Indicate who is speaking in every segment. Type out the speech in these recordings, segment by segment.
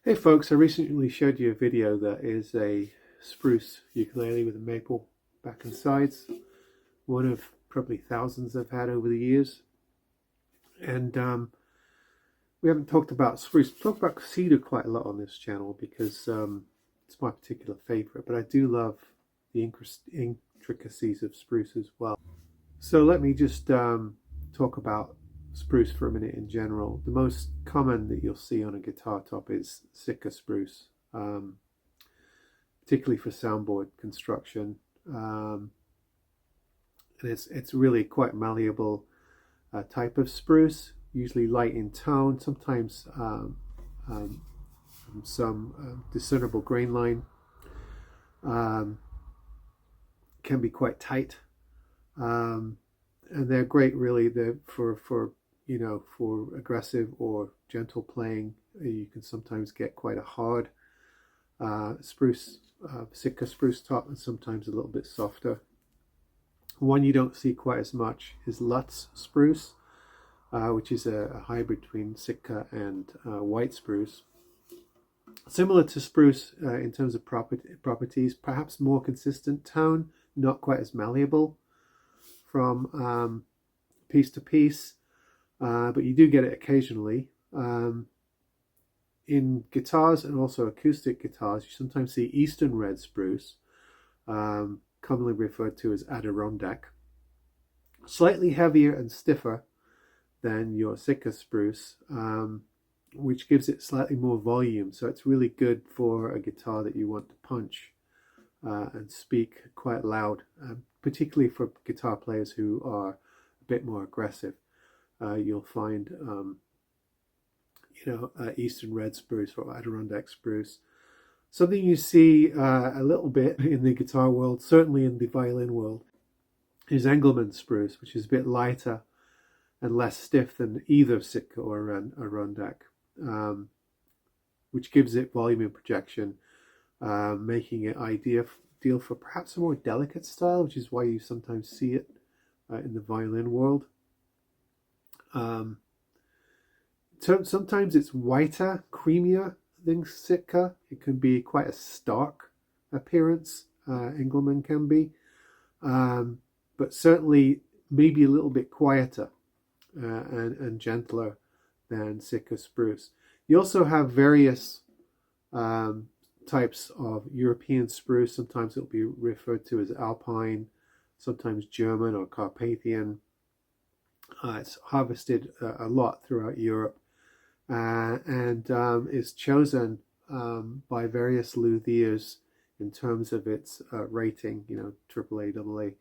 Speaker 1: Hey folks, I recently showed you a video that is a spruce ukulele with a maple back and sides. One of probably thousands I've had over the years. And we haven't talked about spruce. We've talked about cedar quite a lot on this channel because it's my particular favorite. But I do love the intricacies of spruce as well. So let me just talk about spruce for a minute in general. The most common that you'll see on a guitar top is Sitka spruce, particularly for soundboard construction. And it's really quite malleable type of spruce, usually light in tone, sometimes some discernible grain line. Can be quite tight. And they're great really for aggressive or gentle playing. You can sometimes get quite a hard spruce, Sitka spruce top, and sometimes a little bit softer. One you don't see quite as much is Lutz spruce, which is a hybrid between Sitka and white spruce. Similar to spruce in terms of properties, perhaps more consistent tone, not quite as malleable from piece to piece. But you do get it occasionally. In guitars and also acoustic guitars, you sometimes see Eastern red spruce, commonly referred to as Adirondack. Slightly heavier and stiffer than your Sitka spruce, which gives it slightly more volume. So it's really good for a guitar that you want to punch and speak quite loud, particularly for guitar players who are a bit more aggressive. You'll find, Eastern red spruce or Adirondack spruce. Something you see a little bit in the guitar world, certainly in the violin world, is Engelmann spruce, which is a bit lighter and less stiff than either Sitka or Adirondack, which gives it volume and projection, making it ideal for perhaps a more delicate style, which is why you sometimes see it in the violin world. Sometimes it's whiter, creamier than Sitka. It can be quite a stark appearance, Engelmann can be, but certainly maybe a little bit quieter and gentler than Sitka spruce. You also have various types of European spruce. Sometimes it'll be referred to as Alpine, sometimes German or Carpathian. It's harvested a lot throughout Europe and is chosen by various luthiers in terms of its rating, AAA,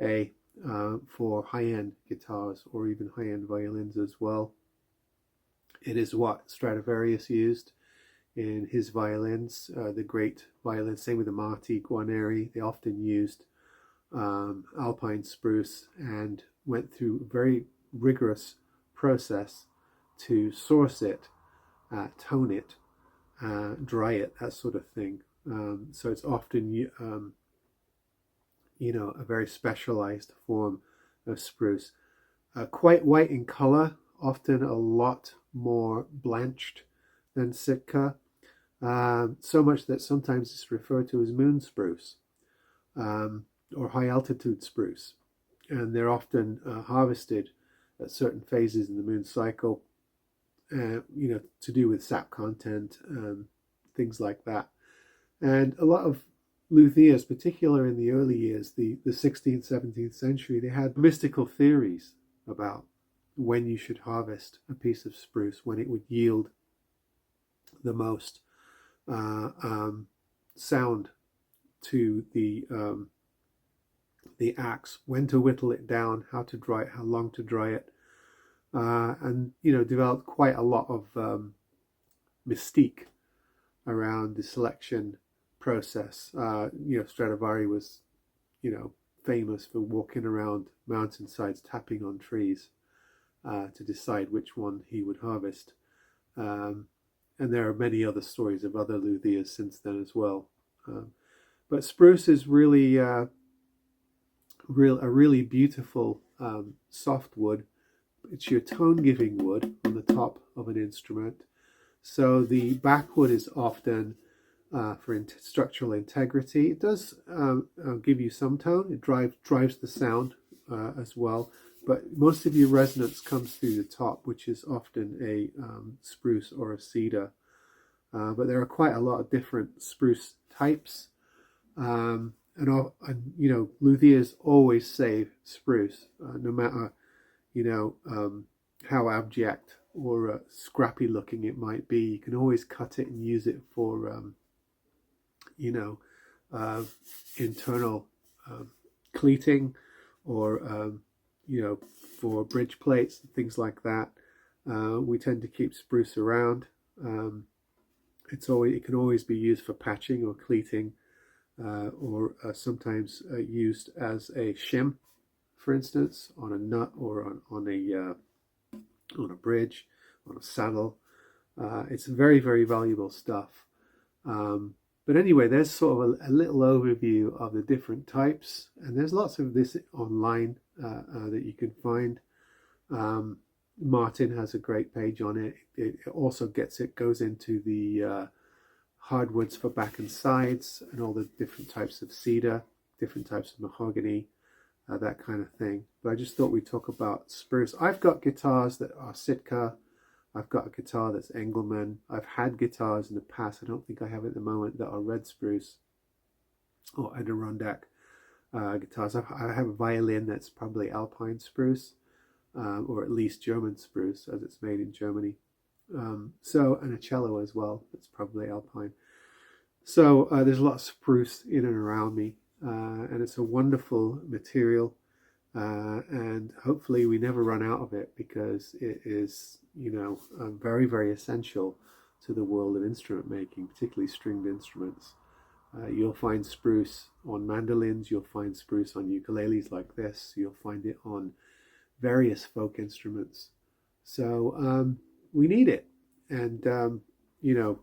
Speaker 1: AA, for high-end guitars or even high-end violins as well. It is what Stradivarius used in his violins, the great violins. Same with the Marti, Guarneri. They often used Alpine spruce and went through a very rigorous process to source it, tone it, dry it, that sort of thing. So it's often, a very specialized form of spruce. Quite white in color, often a lot more blanched than Sitka. So much that sometimes it's referred to as moon spruce or high altitude spruce. And they're often harvested at certain phases in the moon cycle, to do with sap content, things like that. And a lot of luthiers, particularly in the early years, the 16th, 17th century, they had mystical theories about when you should harvest a piece of spruce, when it would yield the most sound to the axe, when to whittle it down, how to dry it, how long to dry it, and developed quite a lot of mystique around the selection process. Stradivari was famous for walking around mountainsides tapping on trees to decide which one he would harvest, and there are many other stories of other luthiers since then as well. But spruce is really a really beautiful soft wood. It's your tone-giving wood on the top of an instrument. So the backwood is often for structural integrity. It does give you some tone. It drives the sound as well. But most of your resonance comes through the top, which is often a spruce or a cedar. But there are quite a lot of different spruce types. And you know, luthiers always save spruce, no matter, you know, how abject or scrappy looking it might be. You can always cut it and use it for, you know, internal cleating, or you know, for bridge plates and things like that. We tend to keep spruce around. It can always be used for patching or cleating, or sometimes used as a shim, for instance, on a nut or on a bridge, on a saddle. It's very, very valuable stuff. But anyway, there's sort of a little overview of the different types, and there's lots of this online that you can find. Martin has a great page on it. It also goes into the hardwoods for back and sides, and all the different types of cedar, different types of mahogany, that kind of thing. But I just thought we'd talk about spruce. I've got guitars that are Sitka. I've got a guitar that's Engelmann. I've had guitars in the past, I don't think I have at the moment, that are red spruce or Adirondack guitars. I have a violin that's probably alpine spruce, or at least German spruce, as it's made in Germany. And a cello as well, that's probably alpine. So there's a lot of spruce in and around me, and it's a wonderful material. And hopefully we never run out of it, because it is, you know, very, very essential to the world of instrument making, particularly stringed instruments. You'll find spruce on mandolins, you'll find spruce on ukuleles like this, you'll find it on various folk instruments. So we need it. And, you know,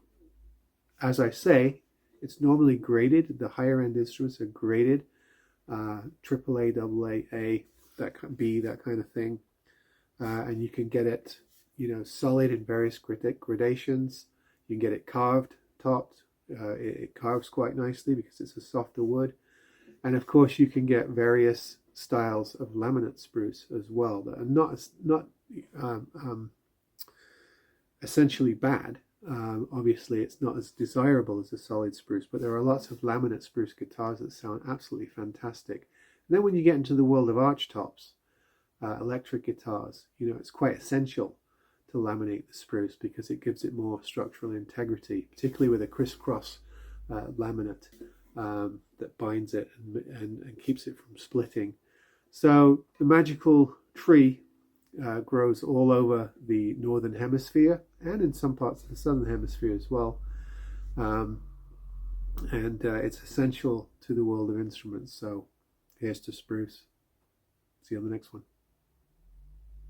Speaker 1: as I say, it's normally graded. The higher end instruments are graded. AAA, AA, B, that kind of thing, and you can get it, you know, solid in various gradations. You can get it carved, topped. It carves quite nicely because it's a softer wood, and of course you can get various styles of laminate spruce as well that are not essentially bad. Obviously, it's not as desirable as a solid spruce, but there are lots of laminate spruce guitars that sound absolutely fantastic. And then when you get into the world of archtops, electric guitars, you know, it's quite essential to laminate the spruce because it gives it more structural integrity, particularly with a crisscross laminate that binds it and keeps it from splitting. So the magical tree grows all over the northern hemisphere and in some parts of the southern hemisphere as well, and it's essential to the world of instruments. So here's to spruce. See you on the next one.